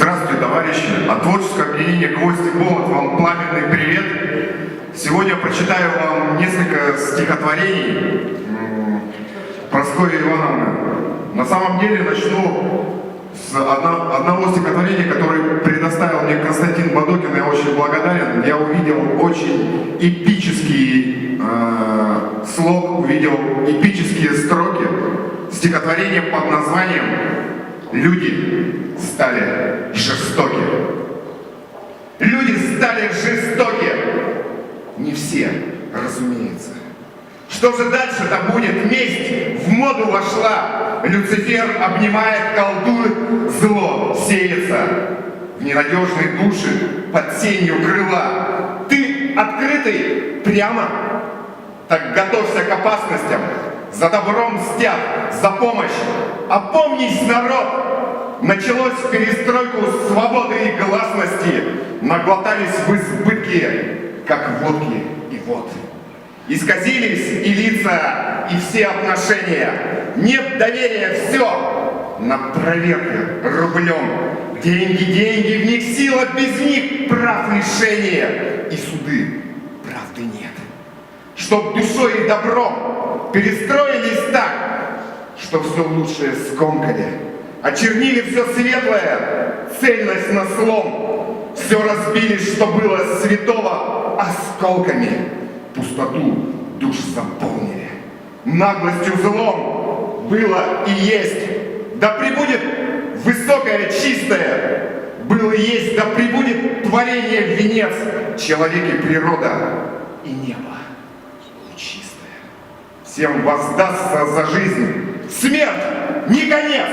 Здравствуйте, товарищи! От творческого объединения «Гвоздь и молот» вам пламенный привет! Сегодня прочитаю вам несколько стихотворений Прасковьи Ивановны. На самом деле начну с одного стихотворения, которое предоставил мне Константин Бадокин. Я очень благодарен. Я увидел очень эпический слог, увидел эпические строки. Стихотворение под названием «Люди стали жестоки». Люди стали жестоки. Не все, разумеется. Что же дальше-то будет? Месть в моду вошла. Люцифер обнимает, колдует, зло сеется в ненадежные души под сенью крыла. Ты открытый прямо, так готовься к опасностям. За добром мстят, за помощь. Опомнись, народ! Началось перестройку свободы и гласности. Наглотались в избытке, как водки и вод. Исказились и лица, и все отношения. Нет доверия, все на проверке рублем. Деньги, деньги, в них сила, без них прав лишения. И суды правды нет. Чтоб душой и добром перестроились так, что все лучшее скомкали. Очернили все светлое, цельность на слом. Все разбили, что было святого, осколками. Пустоту душ заполнили. Наглостью злом было и есть. Да пребудет высокое, чистое. Было и есть, да пребудет творение в венец. Человек и природа, и небо лучистое. Всем воздастся за жизнь. Смерть не конец!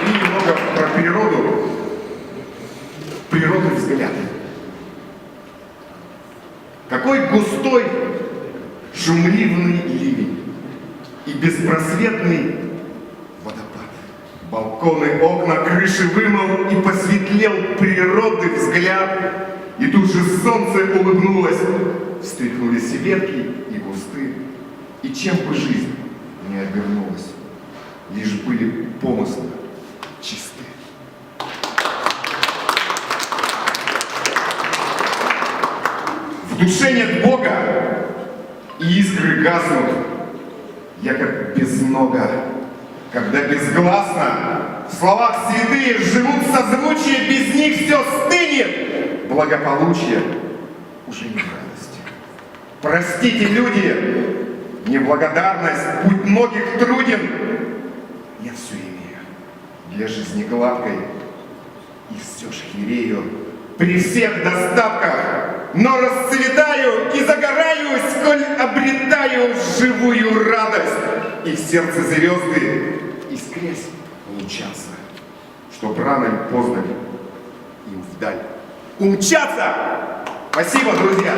И немного про природу. Природный взгляд. Какой густой, шумливный ливень и беспросветный водопад. Балконы, окна, крыши вымыл и посветлел природный взгляд. И тут же солнце улыбнулось, встряхнулись ветки и кусты. И чем бы жизнь не обернулась, лишь были помыслы чисты. В душе нет Бога, и искры гаснут. Я как безнога, когда безгласно в словах святые живут созвучия, без них все стынет. Благополучие уже не радость. Простите, люди, неблагодарность, путь многих труден. Я все имею для жизни гладкой, и все ж херею при всех достатках. Но расцветаю и загораю, сколь обретаю живую радость. И в сердце звезды искрясь лучатся, чтоб рано или поздно им вдаль умчаться. Спасибо, друзья!